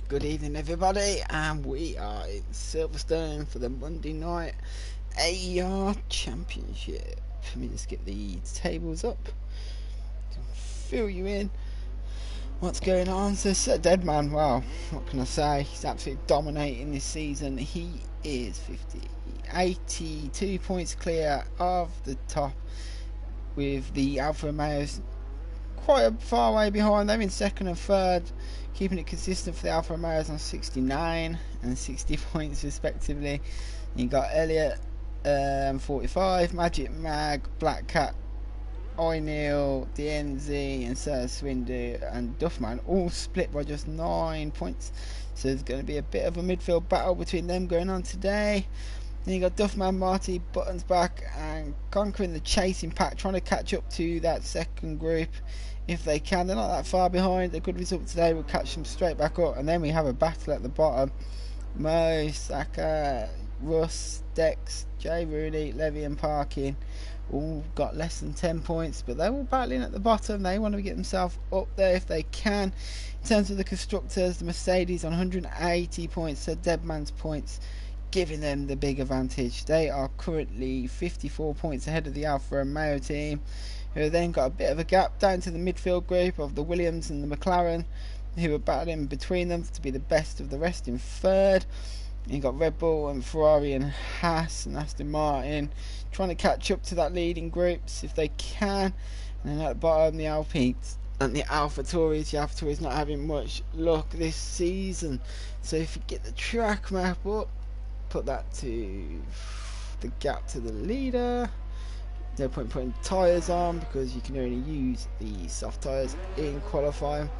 Good evening, everybody, and we are in Silverstone for the Monday night AER Championship. Let me just get the tables up to fill you in what's going on. So, Deadman, wow, what can I say? He's absolutely dominating this season. He is 82 points clear of the top, with the Alfa Romeos quite a far way behind. They're in second and third, keeping it consistent for the Alfa Romeos on 69 and 60 points respectively. You got Elliot 45, Magic Mag, Black Cat, O'Neill, DNZ and Sir Swindu and Duffman all split by just 9 points. So there's going to be a bit of a midfield battle between them going on today. Then you got Duffman, Marty, Buttons back and conquering the chasing pack, trying to catch up to that second group if they can. They're not that far behind. A good result today will catch them straight back up. And then we have a battle at the bottom. Mo, Saka, Russ, Dex, Jay Rooney, Levy and Parkin all got less than 10 points, but they're all battling at the bottom. They want to get themselves up there if they can. In terms of the constructors, the Mercedes on 180 points, so Deadman's points giving them the big advantage. They are currently 54 points ahead of the Alfa Romeo team, who have then got a bit of a gap down to the midfield group of the Williams and the McLaren, who are battling between them to be the best of the rest in third. You got Red Bull and Ferrari and Haas and Aston Martin trying to catch up to that leading groups if they can. And then at the bottom, the Alpines and the Alpha Tauris. The Alpha Tauris not having much luck this season. So if you get the track map up, put that to the gap to the leader. No point putting tyres on because you can only use the soft tyres in qualifying.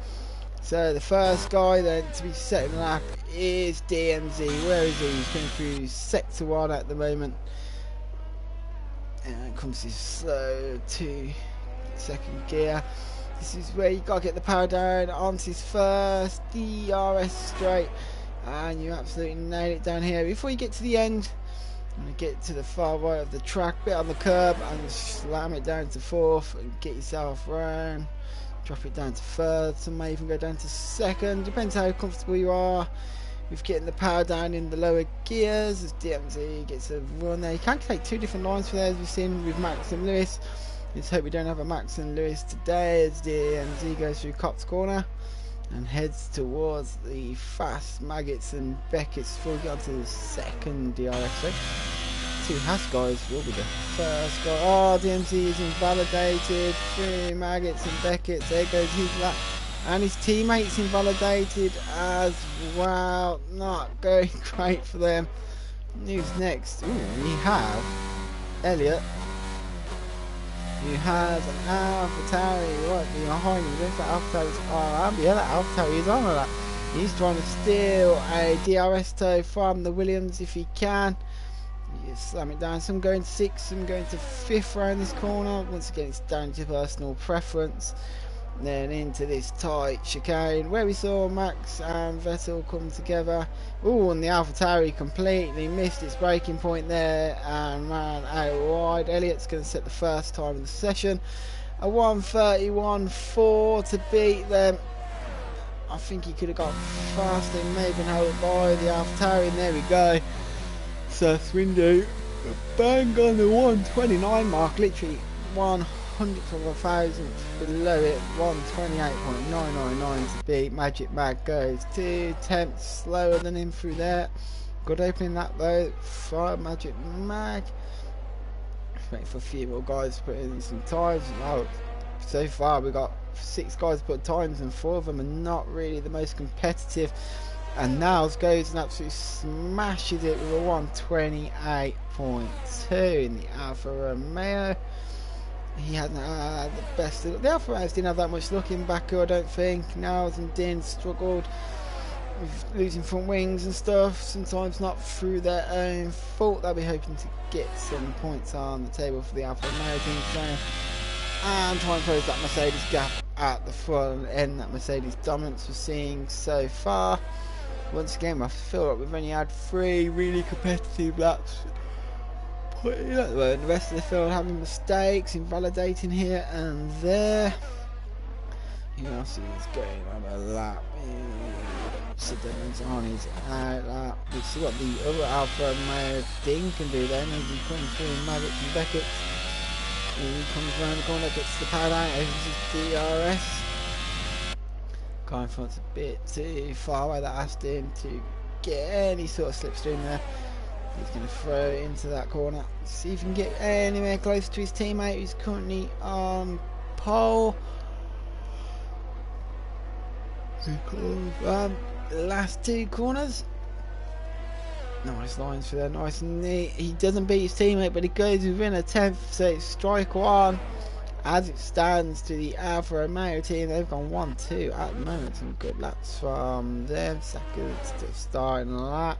So the first guy then to be setting the lap is DMZ. Where is he? He's going through sector 1 at the moment. And comes to slow to second gear. This is where you got to get the power down onto his first DRS straight. And you absolutely nail it down here. Before you get to the end, I'm going to get to the far right of the track, bit on the curb, and slam it down to fourth and get yourself round. Drop it down to third. Some may even go down to second. Depends how comfortable you are with getting the power down in the lower gears. As DMZ gets a run there. You can take two different lines for there, as we've seen with Max and Lewis. Let's hope we don't have a Max and Lewis today, as DMZ goes through Cops Corner and heads towards the fast Maggots and Beckett's before we get onto the second DRS straight. Two Haas guys will be the first guy. Oh, DMZ is invalidated. 3 Maggots and Beckett. There goes his lap. And his teammates invalidated as well. Not going great for them. Who's next? Ooh, we have Elliot. You have an AlphaTauri right behind him. If that AlphaTauri's on, yeah, that AlphaTauri is on that. He's trying to steal a DRS toe from the Williams if he can. You slam it down. Some going 6th, some going to 5th around this corner. Once again, it's down to personal preference. Then into this tight chicane where we saw Max and Vettel come together. Oh, and the AlphaTauri completely missed its braking point there and ran out wide. Elliot's going to set the first time in the session. A 1:31.4 to beat them. I think he could have got faster. He may have been held by the AlphaTauri, and there we go. So Swindu bang on the 1:29 mark, literally 100th of a thousandth below it. 1:28.999 to beat. Magic Mag goes 2 tenths slower than him through there. Good opening that though for Magic Mag. Waiting for a few more guys to put in some times. Well, so far we got 6 guys put times and 4 of them are not really the most competitive. And Niles goes and absolutely smashes it with a 1:28.2 in the Alfa Romeo. He hasn't had the best of the Alfa Romeos didn't have that much luck in Baku, I don't think. Niles and Din struggled with losing front wings and stuff, sometimes not through their own fault. They'll be hoping to get some points on the table for the Alfa Romeo team today. And try and close that Mercedes gap at the front and end that Mercedes dominance we're seeing so far. Once again, I feel like we've only had 3 really competitive laps. The rest of the field having mistakes, invalidating here and there. Who else is going on a lap? Sedan's on his out lap. Let's see what the other Alpha Romeo Ding can do then as he comes through Maggots and Beckett. He comes around the corner, gets the pad out, opens his DRS. Guy in front's a bit too far away, that asked him to get any sort of slipstream there. He's going to throw it into that corner. See if he can get anywhere close to his teammate who's currently on pole. Last two corners. Nice lines for there, nice and neat. He doesn't beat his teammate, but he goes within a tenth, so it's strike one. As it stands to the Alfa Romeo team, they've gone 1-2 at the moment. Some good laps from them. Second to starting lap.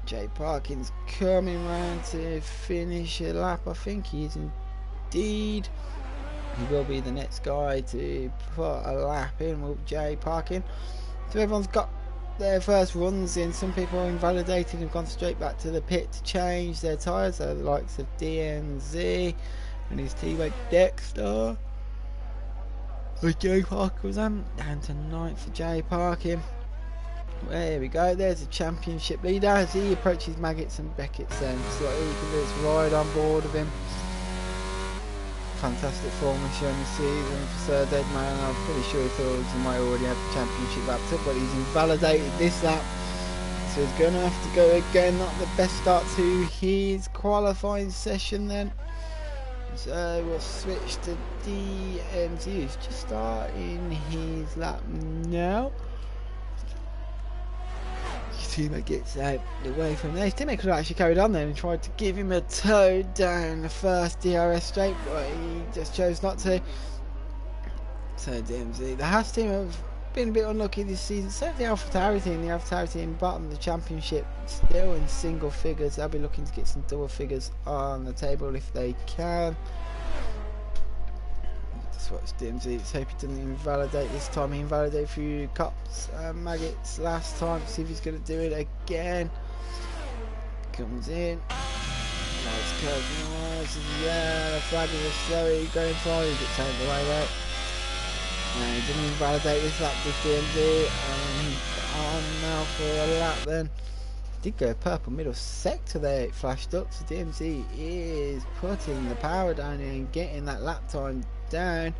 Jay Parkin's coming round to finish a lap. I think he is indeed. He will be the next guy to put a lap in with Jay Parkin. So everyone's got their first runs in. Some people are invalidated and have gone straight back to the pit to change their tyres. So the likes of DMZ and his teammate Dexter. So Jay Parker was down to 9th for Jay Parkin. There we go, there's a championship leader as he approaches Maggots and Beckett's then. So all he can do is ride on board of him. Fantastic form he's shown this season for Sir Deadman. I'm pretty sure he thought he might already have the championship wrapped up, but he's invalidated this lap. So he's going to have to go again. Not the best start to his qualifying session then. So we'll switch to DMZ, who's just starting his lap now. His teammate gets out the way from there. His teammate could have actually carried on then and tried to give him a tow down the first DRS straight, but he just chose not to. So DMZ, the Haas team have been a bit unlucky this season. So the AlphaTauri team, bottom of the championship, still in single figures. They'll be looking to get some double figures on the table if they can. Just watch DMZ. Let's hope he doesn't invalidate this time. He invalidated a few cops and Maggots last time. See if he's going to do it again. Comes in. Nice curve. Yeah, the flag is slowly going forward. He gets out of the way there. And he didn't invalidate this lap with DMZ, and he's on now for a lap then. Did go purple middle sector there, it flashed up, so DMZ is putting the power down and getting that lap time down.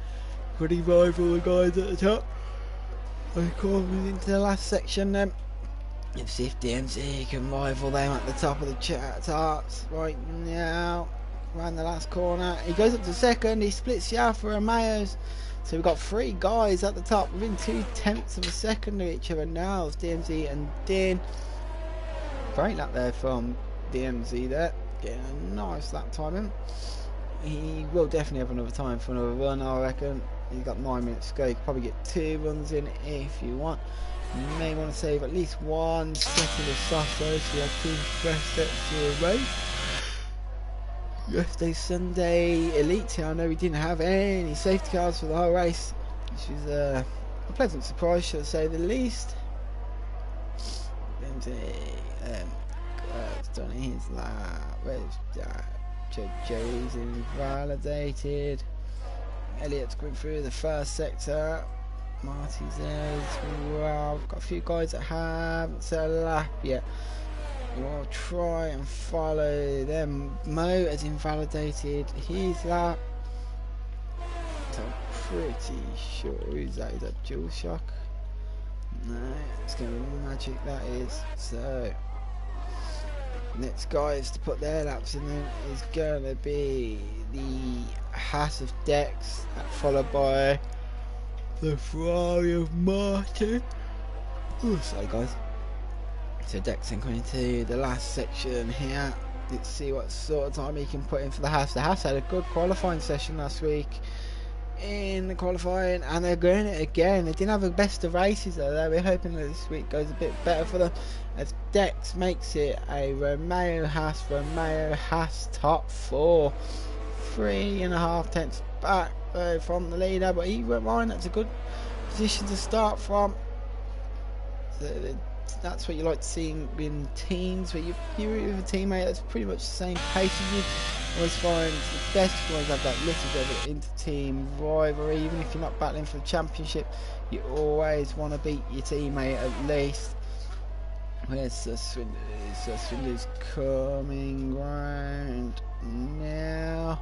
Pretty rival the guys at the top. And coming into the last section then. Let's see if DMZ can rival them at the top of the charts right now. Around the last corner, he goes up to second, he splits the Alfa Romeos. So we've got three guys at the top within 0.2 of a second of each other now. It's DMZ and Din. Great lap there from DMZ there. Getting a nice lap time in. He will definitely have another time for another run, I reckon. He's got 9 minutes to go. You can probably get 2 runs in if you want. You may want to save at least 1 second of soft though, so you have 2 fresh sets to a race. Yesterday Sunday Elite here, I know we didn't have any safety cars for the whole race, which was a pleasant surprise, should I say the least. It's done his lap. Where's Jerry's invalidated. Elliot's going through the first sector. Marty's there as well. We've got a few guys that haven't set a lap yet. We'll try and follow them. Mo has invalidated his lap. So I'm pretty sure who's that? Is that Dual Shock? No, it's going to be Magic, that is. So next guys to put their laps in then is going to be the Haas of Dex, followed by the Ferrari of Martin. Oh, sorry guys. So Dex going to the last section here. Let's see what sort of time he can put in for the Haas. The Haas had a good qualifying session last week in the qualifying, and they're going it again. They didn't have the best of races though. We're hoping that this week goes a bit better for them, as Dex makes it a Romeo Haas top 4, 3.5 tenths back from the leader, but he went mine. That's a good position to start from. So the That's what you like to see in teams, where you're with a teammate that's pretty much the same pace as you. Always find the best to always have that little bit of inter-team rivalry. Even if you're not battling for the championship, you always want to beat your teammate at least. Where's Swindler? Swindler's coming round now.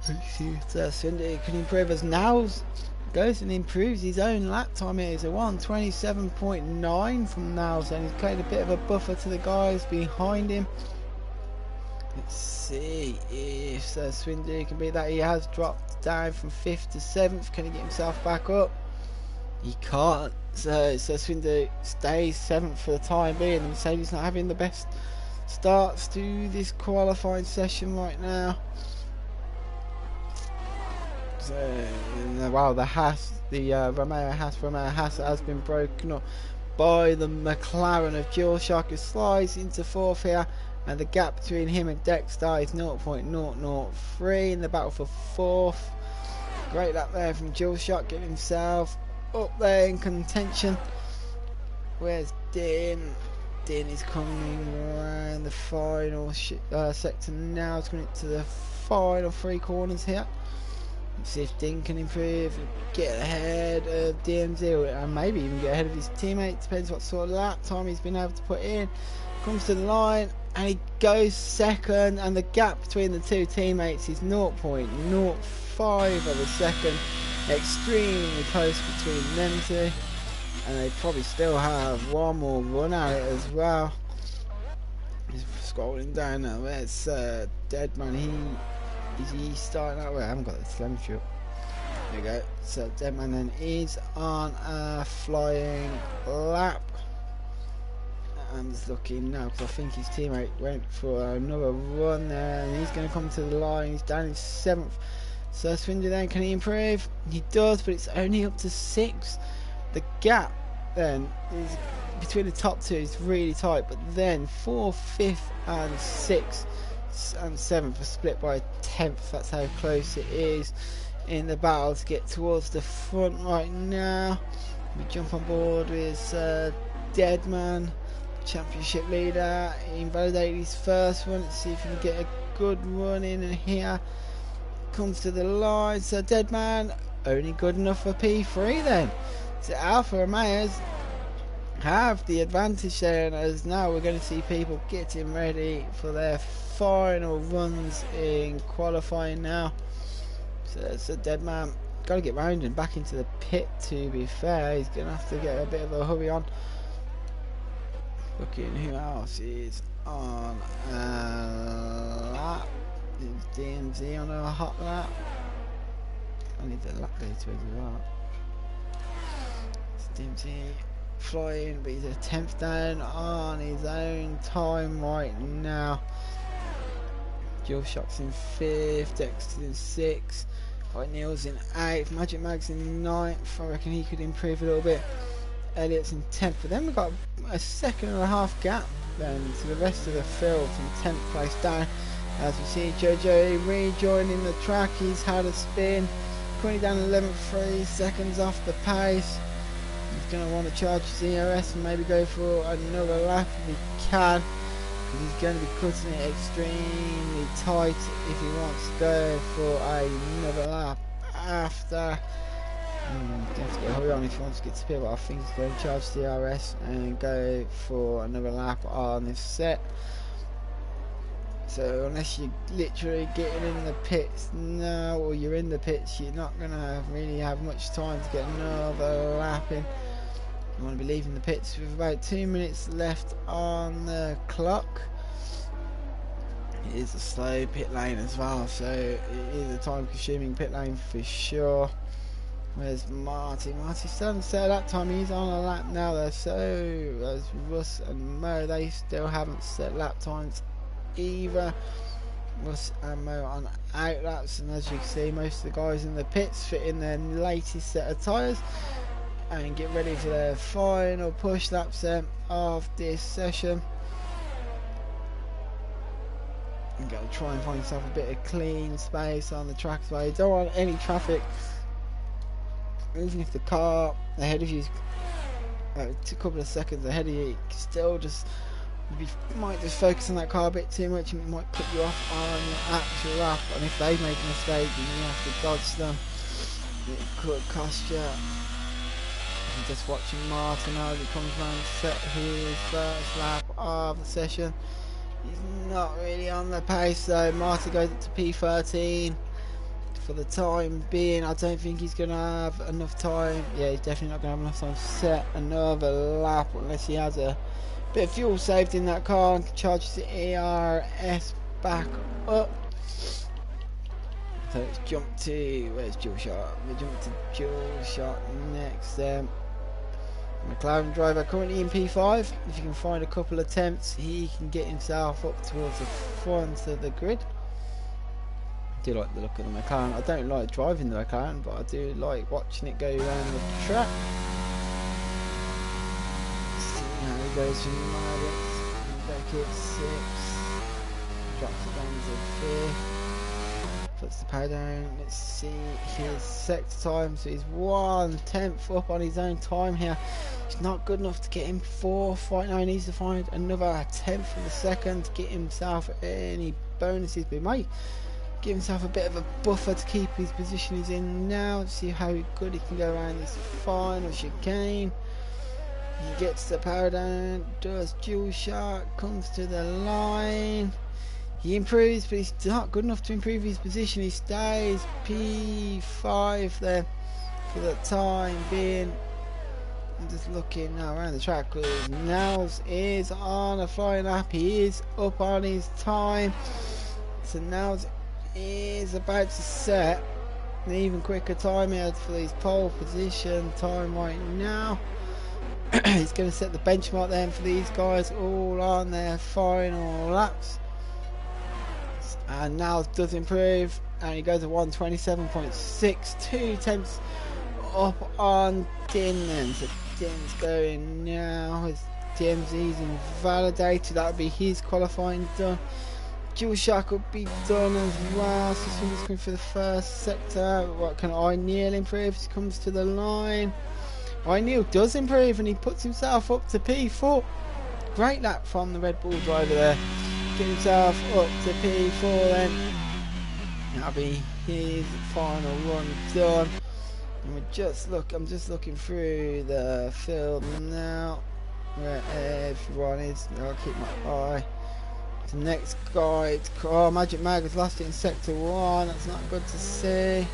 Let's see if Swindler can improve as Now's goes and improves his own lap time. Here is a 1:27.9 from Now's, and he's created a bit of a buffer to the guys behind him. Let's see if Swindler can beat that. He has dropped down from 5th to 7th. Can he get himself back up? He can't. So Swindler stays 7th for the time being. And Mercedes not having the best starts to this qualifying session right now. So, wow, the Romeo Haas has been broken up by the McLaren of DualShock, who slides into 4th here, and the gap between him and Dexter is 0.003 in the battle for 4th. Great lap there from DualShock, getting himself up there in contention. Where's Din? Din is coming around the final sector now. It's going into the final 3 corners here. Let's see if Din can improve, get ahead of DMZ, and maybe even get ahead of his teammate. Depends what sort of lap time he's been able to put in. Comes to the line and he goes 2nd, and the gap between the 2 teammates is 0.05 of a second. Extremely close between them 2, and they probably still have one more run at it as well. He's scrolling down now. Where's Deadman? Is he starting out? Well, I haven't got the telemetry up. There we go. So Deadman then is on a flying lap. I'm just looking now because I think his teammate went for another run there, and he's going to come to the line. He's down in 7th. So Swindler then, can he improve? He does, but it's only up to 6th. The gap then is between the top 2 is really tight, but then 4th, 5th and 6th and 7th are split by a 10th. That's how close it is in the battle to get towards the front right now. We jump on board with Deadman, championship leader. He invalidated his first one. Let's see if he can get a good run in, and here comes to the line. So Deadman only good enough for P3 then. So Alfa Romeos have the advantage there, and as now we're going to see people getting ready for their final runs in qualifying now. So Deadman got to get round and back into the pit. To be fair, he's going to have to get a bit of a hurry on. Looking who else is on a lap. Is DMZ on a hot lap? I need the lap data as well. It's DMZ flying, but he's a 10th down on his own time right now. DualShock's in 5th, Dexter's in 6th, Neil's in 8th, Magic Mag's in 9th. I reckon he could improve a little bit. Elliot's in 10th, but then we've got a 2.5 gap then to the rest of the field from 10th place down. As we see Jojo rejoining the track, he's had a spin, currently down 11th, 3 seconds off the pace. He's going to want to charge his ERS and maybe go for another lap if he can. He's going to be cutting it extremely tight if he wants to go for another lap after. He has to get a hurry on if he wants to get to pit, but I think he's going to charge the ERS and go for another lap on this set. So unless you're literally getting in the pits now, or you're in the pits, you're not going to really have much time to get another lap in. You want to be leaving the pits with about 2 minutes left on the clock. It is a slow pit lane as well, so it is a time consuming pit lane for sure. Where's Marty? Marty's still on set that time. He's on a lap now though, so as Russ and Mo, they still haven't set lap times either. Russ and Mo on out laps, and as you can see, most of the guys in the pits fit in their latest set of tyres and get ready for their final push laps of this session. I'm going to try and find yourself a bit of clean space on the track as well. You don't want any traffic even if the car ahead of you is a couple of seconds ahead of you, you can still just might just focus on that car a bit too much, and it might put you off on your actual lap. And if they make a mistake and you have to dodge them, it could cost you. I'm just watching Martin as he comes around to set his first lap of the session. He's not really on the pace, so Martin goes up to P13 for the time being. I don't think he's going to have enough time. Yeah, he's definitely not going to have enough time to set another lap unless he has a bit of fuel saved in that car and charges the ERS back up. So let's jump to, where's Dual Shot? We'll jump to Dual Shot next. McLaren driver currently in P5. If you can find a couple of attempts, he can get himself up towards the front of the grid. I do like the look of the McLaren. I don't like driving the McLaren, but I do like watching it go around the track. See how he goes from Margaret. Back at 6. Drops it down to 5th. Puts the power down. Let's see his sector time. So he's 1/10 up on his own time here. It's not good enough to get him 4th. Right now he needs to find another 1/10 of a second to get himself any bonuses. But he might give himself a bit of a buffer to keep his position he's in now. See how good he can go around this final chicane. He gets the power down. Does Dual Shot. Comes to the line. He improves, but he's not good enough to improve his position. He stays P5 there for the time being. I'm just looking now around the track because Nels is on a flying lap. He is up on his time. So Nels is about to set an even quicker time here for his pole position time right now. He's going to set the benchmark then for these guys all on their final laps. And now does improve, and he goes to 127.6, 2 tenths up on Din then. So Din's going now, his DMZ's invalidated, that would be his qualifying done. Dual Shot could be done as well, so he's going for the first sector. What can AER improve? He comes to the line. AER does improve and he puts himself up to P4. Great lap from the Red Bull driver there. Get himself up to P4 then. That'll be his final run done. And I'm just looking through the field now where everyone is. I'll keep my eye. The next guy, oh, Magic Mag has lost it in sector 1. That's not good to see.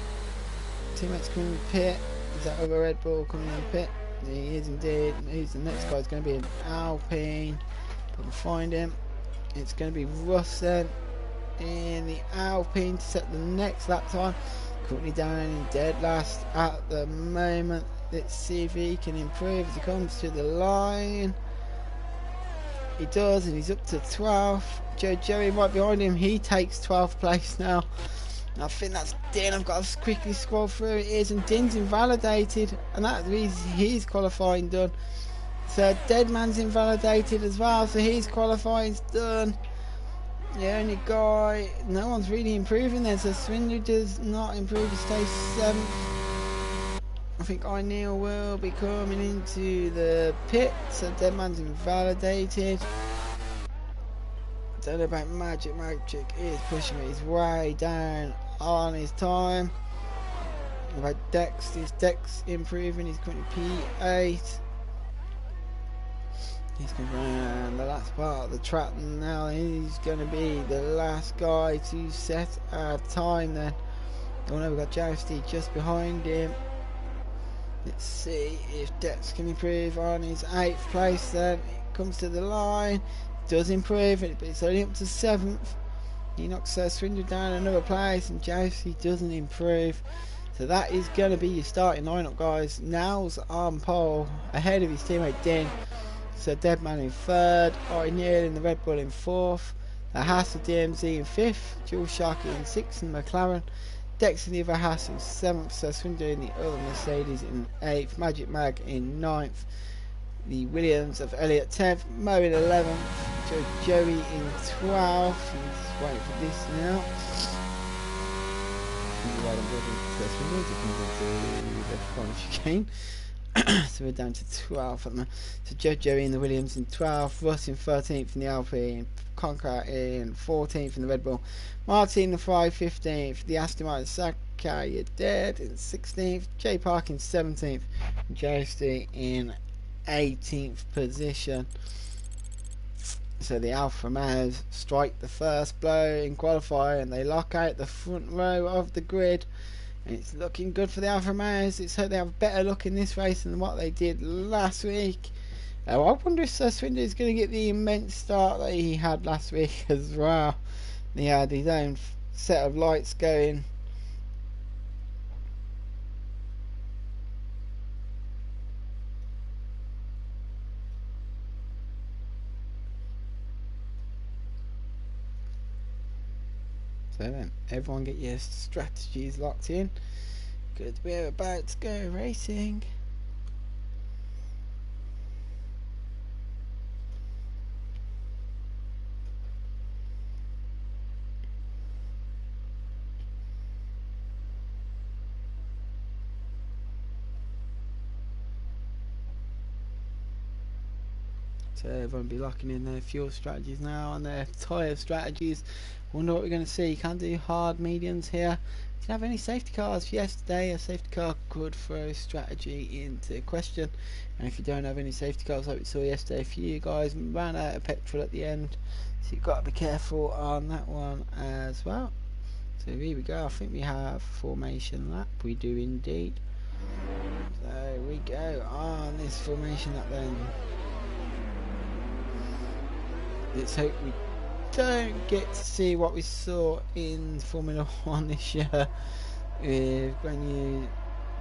Teammates coming in pit. Is that other Red Bull coming in pit? He is indeed. Who's the next guy? It's going to be an Alpine. If I can find him. It's going to be Russ then in the Alpine to set the next lap time. Currently down in dead last at the moment. Let's see if he can improve as he comes to the line. He does, and he's up to 12th. Joey right behind him. He takes 12th place now. And I think that's Din. I've got to quickly scroll through. It is, and Din's invalidated, and that means his qualifying done. So Deadman's invalidated as well, so his qualifying's done. The only guy, no one's really improving there, so Swindler does not improve, he stays 7th. I think AER will be coming into the pit, so Deadman's invalidated. I don't know about Magic is pushing me, he's way down on his time. About Dex, is Dex improving, he's currently P8. He's going around the last part of the track now. He's going to be the last guy to set our time then. Oh no, we've got Jousty just behind him. Let's see if Dex can improve on his 8th place then. It comes to the line. Does improve, but it's only up to 7th. He knocks Swindler down another place, and Jousty doesn't improve. So that is going to be your starting lineup, guys. Now's on pole, ahead of his teammate Din. So Deadman in 3rd, AER in the Red Bull in 4th, the Haas of DMZ in 5th, Dual Shot in 6th, and McLaren, Dex in the other Haas in 7th, so Swindler in the other Mercedes in 8th, Magic Mag in 9th, the Williams of Elliott 10th, Mo in 11th, Joey in 12th, he's waiting for this now. ride on board into the windows. It comes into the final chicane. So we're down to 12th at the moment. So Jojo in the Williams in 12th, Russ in 13th in the Alpine, Conqueror in 14th in the Red Bull, Martin the Fry 15th, the Aston Martin Saka, you're dead, in 16th, J Park in 17th, and Joesty in 18th position. So the Alfa Romeos strike the first blow in qualifying and they lock out the front row of the grid. And it's looking good for the Alfa Romeos. It's hope they have a better look in this race than what they did last week. I wonder if Sir Swindon is going to get the immense start that he had last week as well. He had his own set of lights going. So then, everyone get your strategies locked in. Good, we're about to go racing. So everyone will be locking in their fuel strategies now and their tyre strategies. Wonder what we're going to see. You can't do hard mediums here. Didn't have any safety cars yesterday. A safety car could throw strategy into question. And if you don't have any safety cars like we saw yesterday, a few of you guys ran out of petrol at the end. So you've got to be careful on that one as well. So here we go. I think we have formation lap. We do indeed. So we go on this formation lap then. Let's hope we don't get to see what we saw in Formula 1 this year, with when you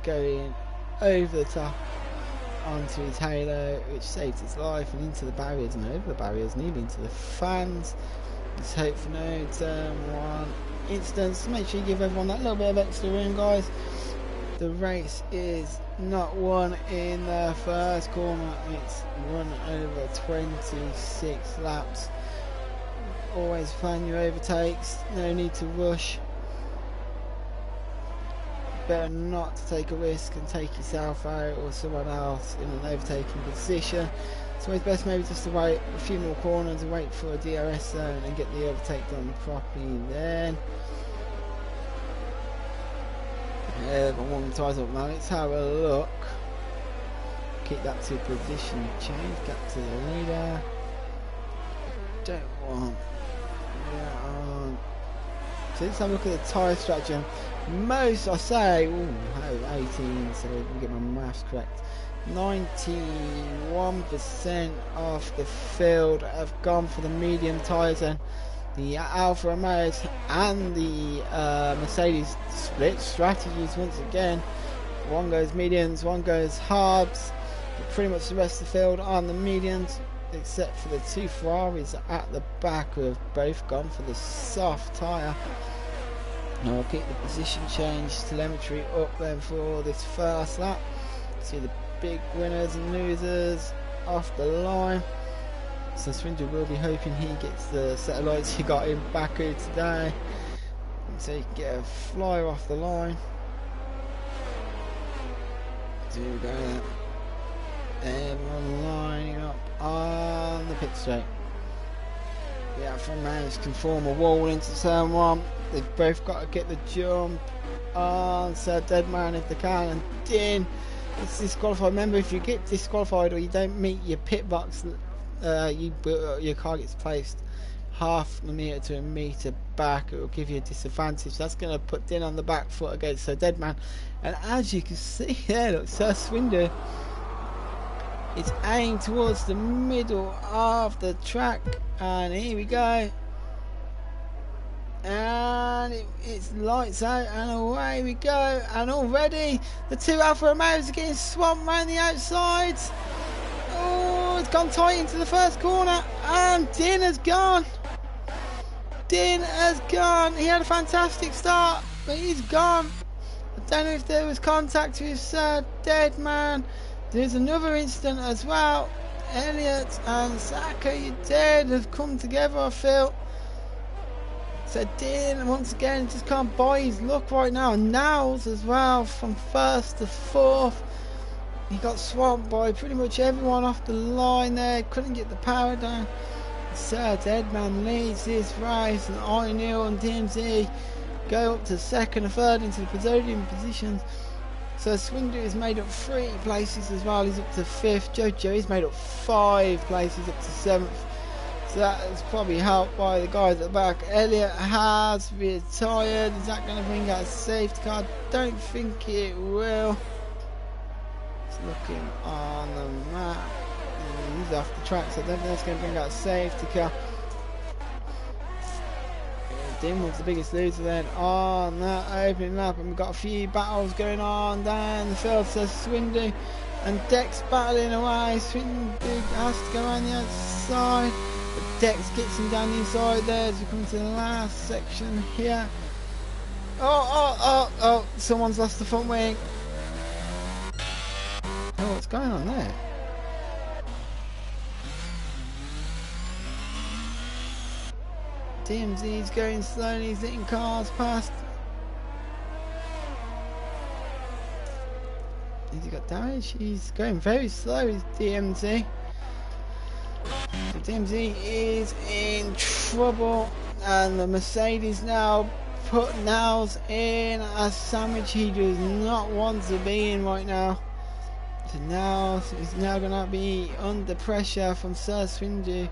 going over the top onto his halo, which saved his life, and into the barriers and over the barriers, nearly into the fans. Let's hope for no turn one incidents. Make sure you give everyone that little bit of extra room, guys. The race is not won in the first corner, it's run over 26 laps. Always plan your overtakes, no need to rush. Better not to take a risk and take yourself out or someone else in an overtaking position. It's always best maybe just to wait a few more corners and wait for a DRS zone and get the overtake done properly then. Everyone warm the tyres up now. Let's have a look. Keep that to position change. Get to the leader. Don't want. So let's have a look at the tyre strategy. Most, I say, 18, so we can get my maths correct. 91% of the field have gone for the medium tyres, and the Alfa Romeos and the Mercedes split strategies once again. One goes mediums, one goes hards, but pretty much the rest of the field on the mediums, except for the two Ferraris at the back who have both gone for the soft tyre. Now I'll keep the position change telemetry up then for this first lap. See the big winners and losers off the line. So Swindon will be hoping he gets the set of lights he got in Baku today, so he can get a flyer off the line. So we go. Everyone lining up on the pit straight. The Alfa Romeos can form a wall into turn one. They've both got to get the jump on Sir Deadman if they can, and Din is disqualified. Remember, if you get disqualified or you don't meet your pit box, your car gets placed half a metre to a metre back. It will give you a disadvantage. That's going to put Din on the back foot against Sir Deadman. And as you can see there, look, Sir Swindon is aimed towards the middle of the track, and here we go, and it's lights out and away we go. And already the two Alfa Romeos are getting swamped around the outsides. Oh, it's gone tight into the first corner, and Din has gone. Din has gone. He had a fantastic start, but he's gone. I don't know if there was contact with Sir Deadman. There's another incident as well. Elliott and Saka, you dead, have come together, I feel. So Dean once again just can't buy his luck right now. And Niles as well from first to fourth. He got swamped by pretty much everyone off the line there. Couldn't get the power down. Sir Deadman leads this race, and O'Neill and DMZ go up to second and third into the podium positions. So Swindler has made up 3 places as well. He's up to 5th. Jojo's made up 5 places up to 7th. So that is probably helped by the guys at the back. Elliot has retired. Is that going to bring out a safety car? Don't think it will. It's looking on the map. He's off the track, so I don't think that's going to bring out a safety car. Dim was the biggest loser then on that opening lap, and we've got a few battles going on down the field. So Swindu and Dex battling away. Swindu has to go around the outside, but Dex gets him down the inside there as we come to the last section here. Oh, someone's lost the front wing. Oh, what's going on there? DMZ's going slowly, he's letting cars past. Has he got damage? He's going very slow, is DMZ. So DMZ is in trouble, and the Mercedes now put Niles in a sandwich he does not want to be in right now. So Niles is now going to be under pressure from Sir Swindu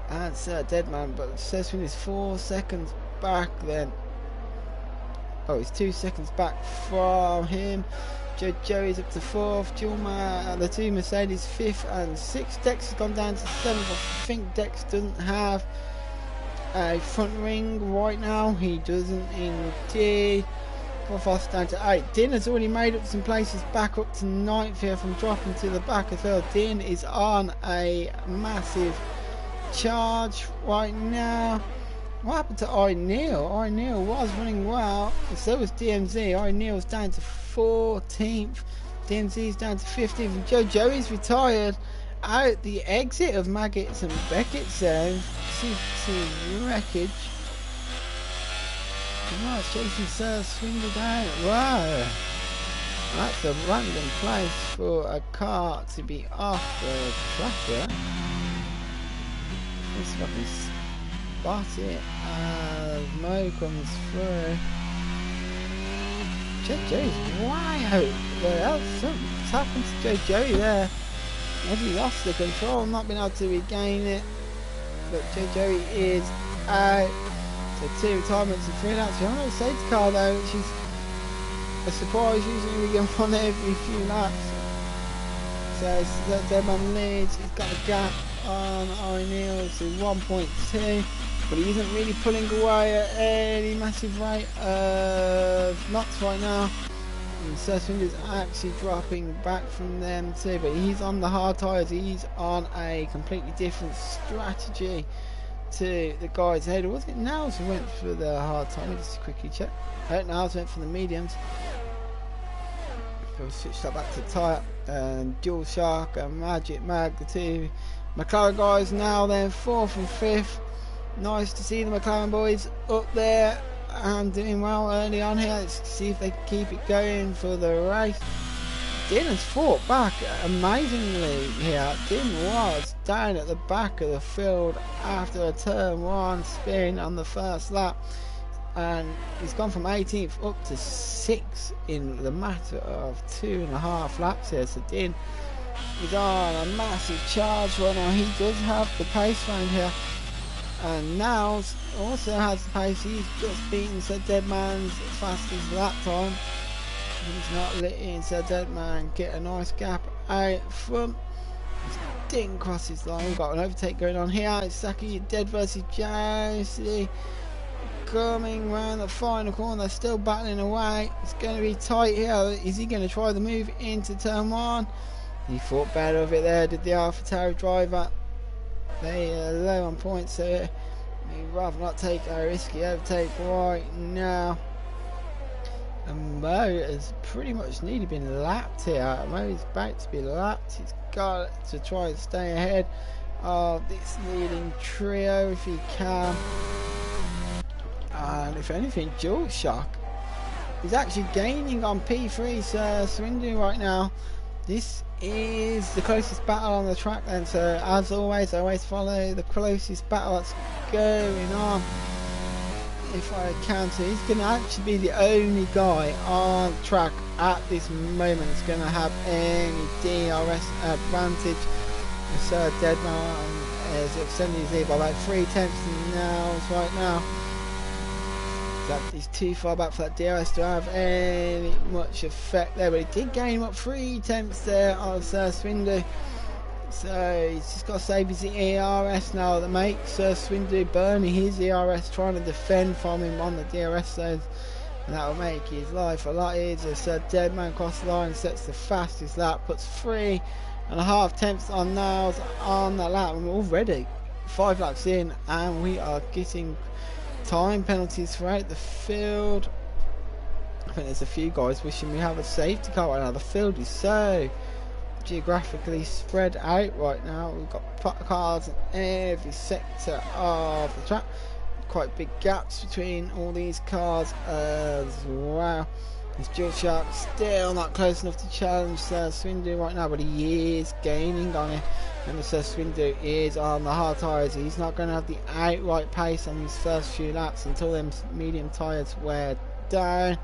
and Sir Deadman, but Sir Swindu is 4 seconds back then. Oh, he's 2 seconds back from him. Joey's up to 4th. The 2 Mercedes 5th and 6th. Dex has gone down to 7th. I think Dex doesn't have a front ring right now. He doesn't indeed. Off down to 8. Din has already made up some places back up to 9th here from dropping to the back as well. Din is on a massive charge right now. What happened to O'Neill? O'Neill was running well, and so was DMZ. O'Neill's down to 14th. DMZ's down to 15th. And Joey's retired out the exit of Maggots and Beckett's zone. See wreckage. Oh, it's chasing Sir Swindle down. Wow, that's a random place for a car to be off the track here. Let's see if I can spot it as Mo comes through. Joey's way out there. Something's happened to Joey there. Maybe he lost the control, not been able to regain it. But Joey is out. So 2 retirements and 3 laps. We haven't got a safety car though, which is a surprise. Usually we get one every few laps. So Deadman leads. He's got a gap on O'Neill to 1.2, but he isn't really pulling away at any massive rate of knots right now. And Sir Swindle is actually dropping back from them too, but he's on the hard tyres. He's on a completely different strategy to the guys ahead. Was it Niles who went for the hard tyre? Let me just quickly check. Niles went for the mediums. We'll switch that back to tyre. And Dual Shark and Magic Mag, the 2 McLaren guys now then 4th and 5th. Nice to see the McLaren boys up there and doing well early on here. Let's see if they can keep it going for the race. Din has fought back amazingly here. Din was down at the back of the field after a turn 1 spin on the first lap, and he's gone from 18th up to 6th in the matter of 2.5 laps here. So Din is on a massive charge right now. He does have the pace round here, and Niles also has the pace. He's just beaten Sir Deadman's fastest lap time. He's not letting Sir Deadman get a nice gap out front. Didn't cross his line. We've got an overtake going on here. It's Saki Dead versus Josie coming round the final corner. They're still battling away. It's going to be tight here. Is he going to try the move into turn 1? He thought better of it there, did the AlphaTauri driver. They are low on points, so he'd rather not take a risky overtake right now. And Mo has pretty much nearly been lapped here. Mo is about to be lapped. He's got to try and stay ahead of this leading trio if he can. And if anything, Dual Shock is actually gaining on P3's Swindon right now. This is the closest battle on the track then, so as always, I always follow the closest battle that's going on if I can. So he's going to actually be the only guy on track at this moment that's going to have any DRS advantage. So Deadman is extending his lead by about 3 tenths now right now. That he's too far back for that DRS to have any much effect there, but he did gain up 3 tenths there on Swindon. So he's just got to save his ERS now. That makes Swindon burning his ERS, trying to defend from him on the DRS zones, and that will make his life a lot easier. So Deadman across the line sets the fastest lap, puts 3.5 tenths on Niles on that lap, and we're already 5 laps in, and we are getting time penalties throughout the field. I think there's a few guys wishing we have a safety car right now. The field is so geographically spread out right now. We've got cars in every sector of the track, quite big gaps between all these cars as well. This Dual Shark still not close enough to challenge Swindon right now, but he is gaining on it. Remember, Swindon is on the hard tyres. He's not going to have the outright pace on these first few laps until them medium tyres wear down.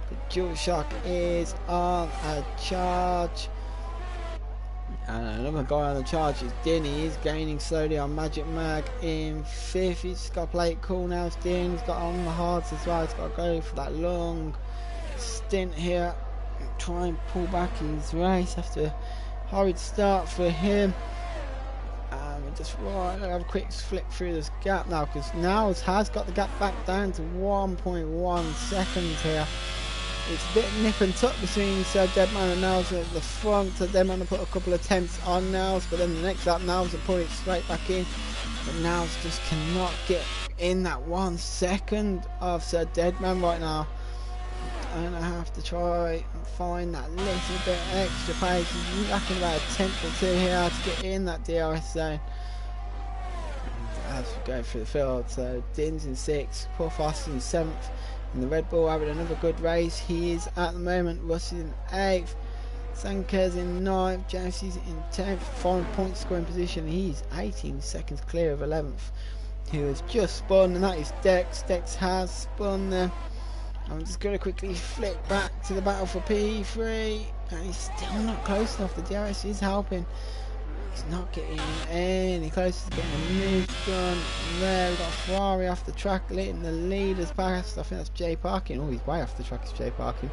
The Dual Shark is on a charge, and another guy on the charge is Din. He is gaining slowly on Magic Mag in 5th. He's just got to play it cool now. Din, he's got on the hards as well. He's got to go for that long stint here, try and pull back his race after a hurried start for him. And we're just have a quick flick through this gap now, because Niles has got the gap back down to 1.1 seconds here. It's a bit nip and tuck between Deadman and Niles at the front. So Deadman will put a couple of tenths on Niles, but then the next lap Niles will put it straight back in. But Niles just cannot get in that 1 second of Sir Deadman right now. And I have to try and find that little bit extra pace. He's lacking about a tenth or two here to get in that DRS zone as we go through the field. So Din's in 6th, Paul Foster in 7th, and the Red Bull having another good race. He is at the moment Russell in 8th, Sankers in 9th, Josie's in 10th, foreign point scoring position. He's 18 seconds clear of 11th, who has just spun, and that is Dex. Dex has spun there. I'm just going to quickly flick back to the battle for P3, and he's still not close enough. The DRS is helping. He's not getting any closer to getting a move done there. We've got Ferrari off the track, letting the leaders pass. I think that's Jay Parkin. Oh, he's way off the track, is Jay Parkin.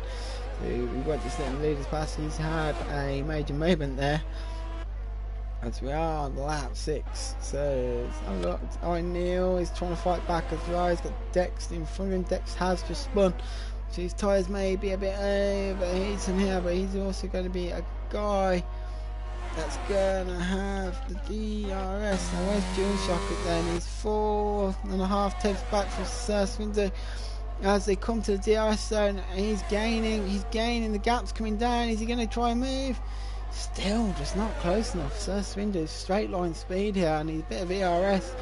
So we won't just let the leaders pass. He's had a major moment there, as we are on lap 6. So look, O'Neill is trying to fight back as well. He's got Dex in front of him. Dex has just spun, so his tyres may be a bit overheating here, but he's also going to be a guy that's going to have the DRS. Now where's Dual Shock then? He's 4.5 tenths back from Sir Swindon as they come to the DRS zone, and he's gaining, the gap's coming down. Is he going to try and move? Still just not close enough. Sir Swindon's straight line speed here, and his bit of ERS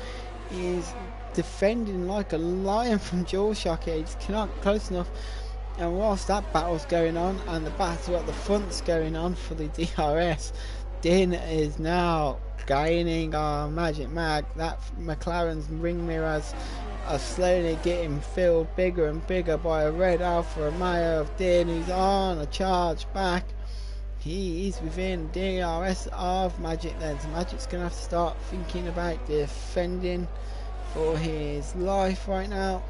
is defending like a lion from Dual Shock here. He just cannot get close enough. And whilst that battle's going on, and the battle at the front's going on for the DRS, Din is now gaining on Magic Mag. That McLaren's ring mirrors are slowly getting filled bigger and bigger by a red Alfa Romeo of Din, who's on a charge back. He is within DRS of Magic then, so Magic's going to have to start thinking about defending for his life right now.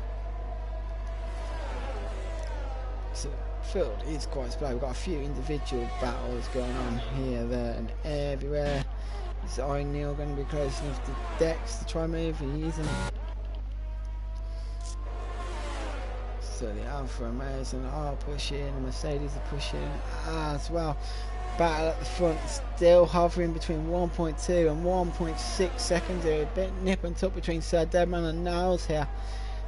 So the field is quite spread. We've got a few individual battles going on here, there and everywhere. Is O'Neill going to be close enough to Dex to try and move? He isn't. So the Alfa Romeos are pushing, the Mercedes are pushing as well. Battle at the front, still hovering between 1.2 and 1.6 seconds here. A bit nip and tuck between Sir Deadman and Niles here.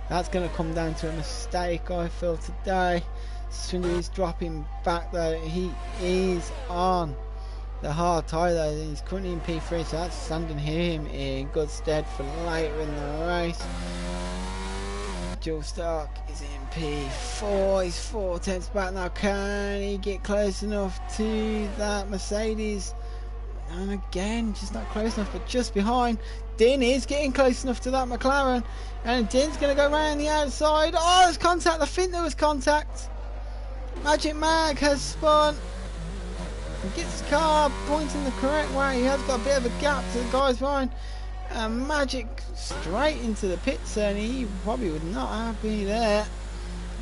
That's going to come down to a mistake, I feel, today. Swindon is dropping back though. He is on the hard tyre though. He's currently in P3, so that's standing him in good stead for later in the race. Joel Stark is in P4. He's 4 tenths back now. Can he get close enough to that Mercedes? And again, just not close enough, but just behind. Din is getting close enough to that McLaren. And Din's going to go around the outside. Oh, there's contact. I think there was contact. Magic Mag has spun. He gets his car pointing the correct way. He has got a bit of a gap to the guys behind. And Magic straight into the pits, and he probably would not have been there.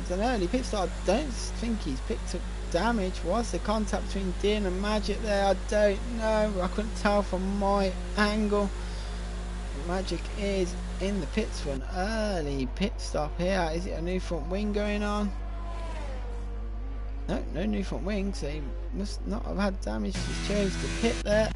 It's an early pit stop. I don't think he's picked up damage. Was the contact between Din and Magic there? I don't know. I couldn't tell from my angle. Magic is in the pits for an early pit stop here. Is it a new front wing going on? No, no new front wing, so he must not have had damage. Just chose to pit there.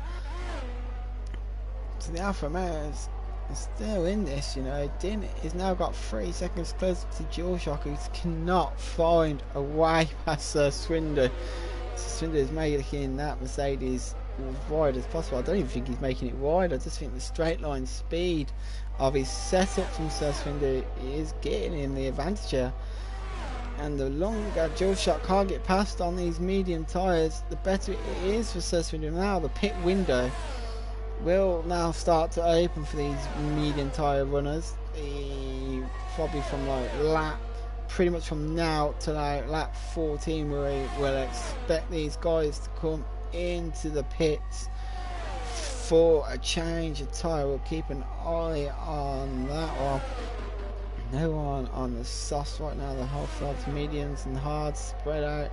So the Alfa Romeos is still in this, you know. Din has now got 3 seconds closer to DualShock, who cannot find a way past Swinder. Swinder is making that Mercedes as wide as possible. I don't even think he's making it wide. I just think the straight line speed of his setup from Swinder is getting him the advantage here. And the longer DualShock can't get past on these medium tyres, the better it is for Swinder. Now the pit window will now start to open for these medium tyre runners. Probably from like lap, pretty much from now to like lap 14, where we'll expect these guys to come into the pits for a change of tyre. We'll keep an eye on that one. No one on the softs right now. The whole field, mediums and hards spread out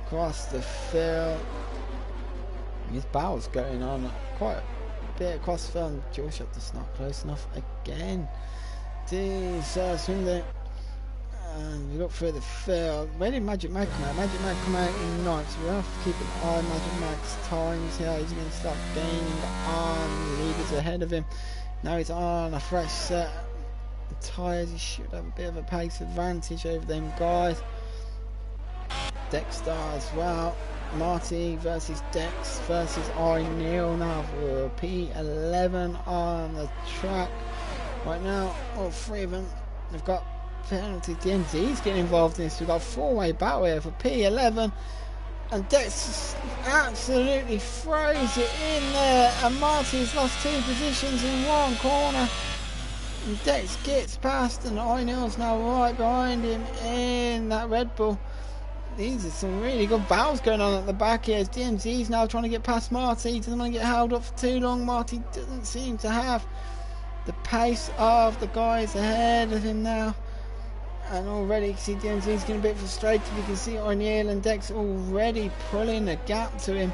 across the field. His battle's going on quite a bit across the field. DualShock just not close enough again to Swinder. And we look through the field. Where did Magic Mag come out? Magic Mag come out in 9th, so we'll have to keep an eye on Magic Mag's times here. He's going to start gaining on the leaders ahead of him. Now he's on a fresh set of tyres. He should have a bit of a pace advantage over them guys. Dexter as well. Marty versus Dex versus O'Neill now for P11 on the track. Right now, all 3 of them have got penalty. DMZ's getting involved in this. We've got a 4-way battle here for P11, and Dex absolutely throws it in there, and Marty's lost 2 positions in 1 corner. And Dex gets past, and O'Neill's now right behind him in that Red Bull. These are some really good battles going on at the back here. As DMZ's now trying to get past Marty. He doesn't want to get held up for too long. Marty doesn't seem to have the pace of the guys ahead of him now. And already you can see DMZ's getting a bit frustrated. You can see O'Neill and Dex already pulling a gap to him.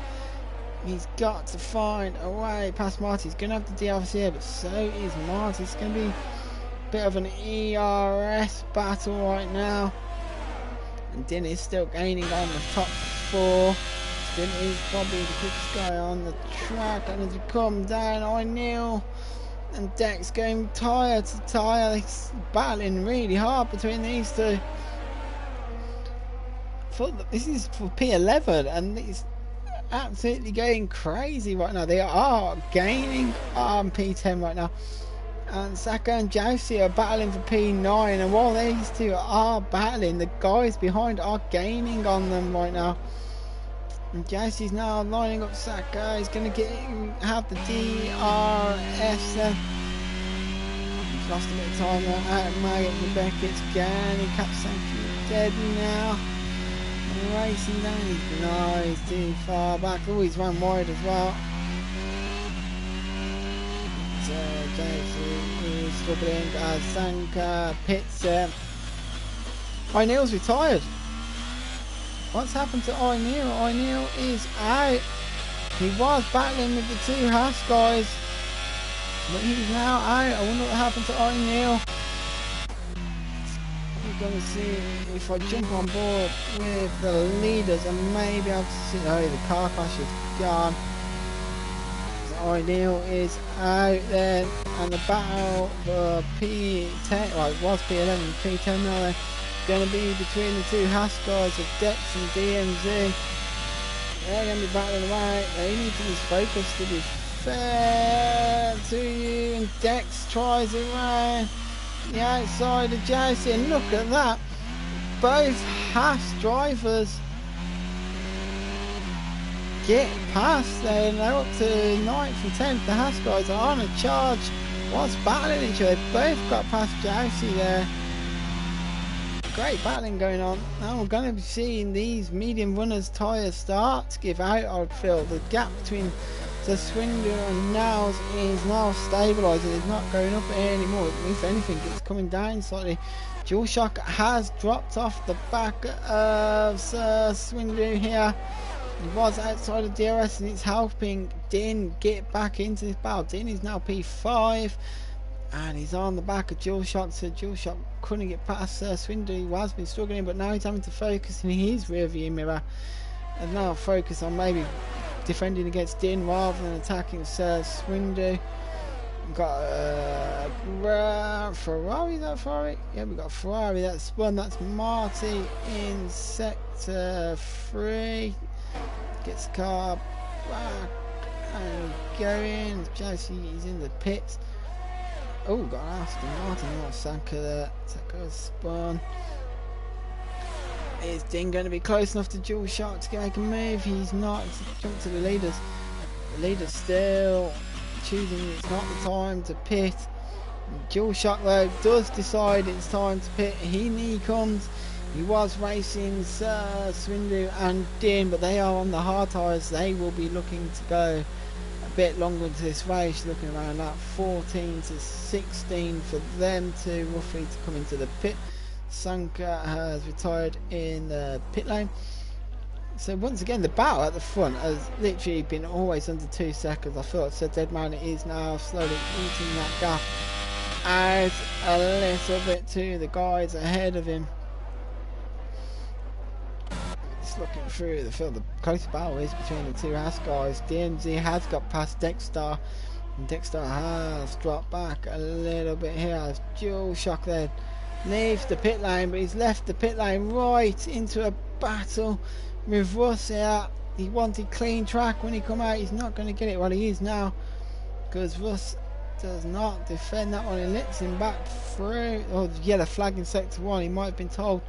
He's got to find a way past Marty. He's going to have the DRS here, but so is Marty. It's going to be a bit of an ERS battle right now. And Din is still gaining on the top 4. Din is probably the quickest guy on the track. And as we come down, O'Neill and Dex going tyre to tyre. They're battling really hard between these two. This is for P11, and it's absolutely going crazy right now. They are gaining on P10 right now. And Saka and Jousty are battling for P9, and while these two are battling, the guys behind are gaining on them right now. And Jousty's now lining up Saka. He's going to have the DRS there. He's lost a bit of time there. Out of Mag at Beckett's gaining. Capsanki dead now. And racing down. No, he's too far back. Oh, he's run wide as well. Jousty is struggling as Sanka pits. O'Neill's retired. What's happened to O'Neill? O'Neill is out. He was battling with the 2 Haas guys, but he's now out. I wonder what happened to O'Neill. We're going to see if I jump on board with the leaders, and maybe I'll see. Oh, the car crash is gone. O'Neill is out there, and the battle for P10, well, it was P11, P10 now. Then going to be between the 2 Haas guys of Dex and DMZ. They're going to be battling away. They need to be focused, to be fair to you. And Dex tries it round. the outside of Josie, and look at that. Both Haas drivers get past there, and they're up to 9th and 10th. The Haas guys are on a charge whilst battling each other. They've both got past Josie there. Great battling going on. Now we're going to be seeing these medium runners' tyres start to give out, I feel. The gap between the Swindler and Niles is now stabilising. It's not going up anymore. If anything, it's coming down slightly. DualShock has dropped off the back of Swindler here. He was outside of DRS, and it's helping Din get back into this battle. Din is now P5. And he's on the back of DualShock, so DualShock couldn't get past Swindler. He has been struggling, but now he's having to focus in his rear view mirror and now focus on maybe defending against Din rather than attacking Swindler. We've got Ferrari, is that Ferrari? Yeah, we've got Ferrari that spun. That's Marty in sector 3. Gets the car back and going. Josie is in the pits. Oh, got an Aston Martin, not Sanka there. Sanka spun. Is Din going to be close enough to DualShock to make a move? He's not. He's jumped to the leaders. The leaders still choosing it's not the time to pit. DualShock though does decide it's time to pit. He comes. He was racing Swindler and Din, but they are on the hard tyres. They will be looking to go a bit longer into this race, looking around that 14 to 16 for them to roughly to come into the pit. Sanka has retired in the pit lane. So once again, the battle at the front has literally been always under 2 seconds. I thought Sir Deadman is now slowly eating that gap out a little bit to the guys ahead of him. Just looking through the field, the close battle is between the two Haas guys. DMZ has got past Dexter, and Dexter has dropped back a little bit here as DualShock then leaves the pit lane, but he's left the pit lane right into a battle with Russ here. He wanted clean track when he come out. He's not going to get it. Well, he is now, because Russ does not defend that one. He lets him back through. Oh, yellow flag in sector 1. He might have been told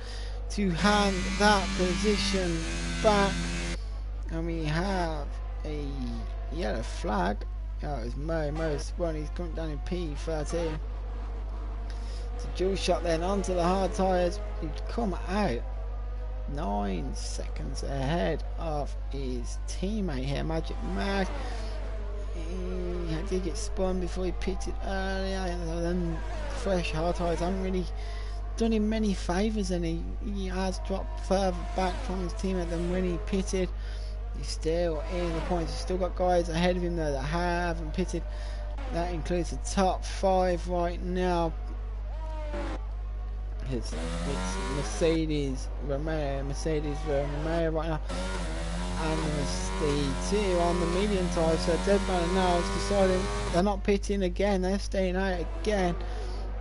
to hand that position back, and we have a yellow flag. Oh, it's Mo's one. He's coming down in P13. DualShock then onto the hard tyres. He'd come out 9 seconds ahead of his teammate here, Magic Mag. He did get spun before he pitted earlier, and then fresh hard tyres haven't really done him many favours, and he has dropped further back from his teammate than when he pitted. He's still in the points. He's still got guys ahead of him though that haven't pitted. That includes the top 5 right now. It's Mercedes Romeo right now, and the 2 on the medium tyre. So Deadman now has decided they're not pitting again, they're staying out again.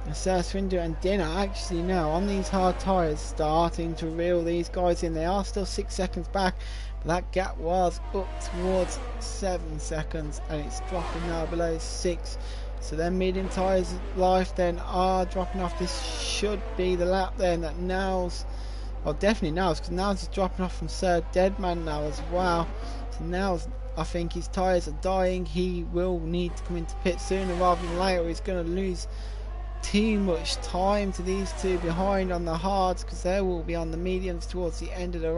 And Swindler and Din are actually now on these hard tyres starting to reel these guys in. They are still 6 seconds back, but that gap was up towards 7 seconds, and it's dropping now below 6. So then medium tyres life then are dropping off. This should be the lap then that Niles, well definitely Niles, because Niles is dropping off from Sir Deadman now as well. So Niles, I think his tyres are dying. He will need to come into pit sooner rather than later. He's going to lose too much time to these two behind on the hards, because they will be on the mediums towards the end of the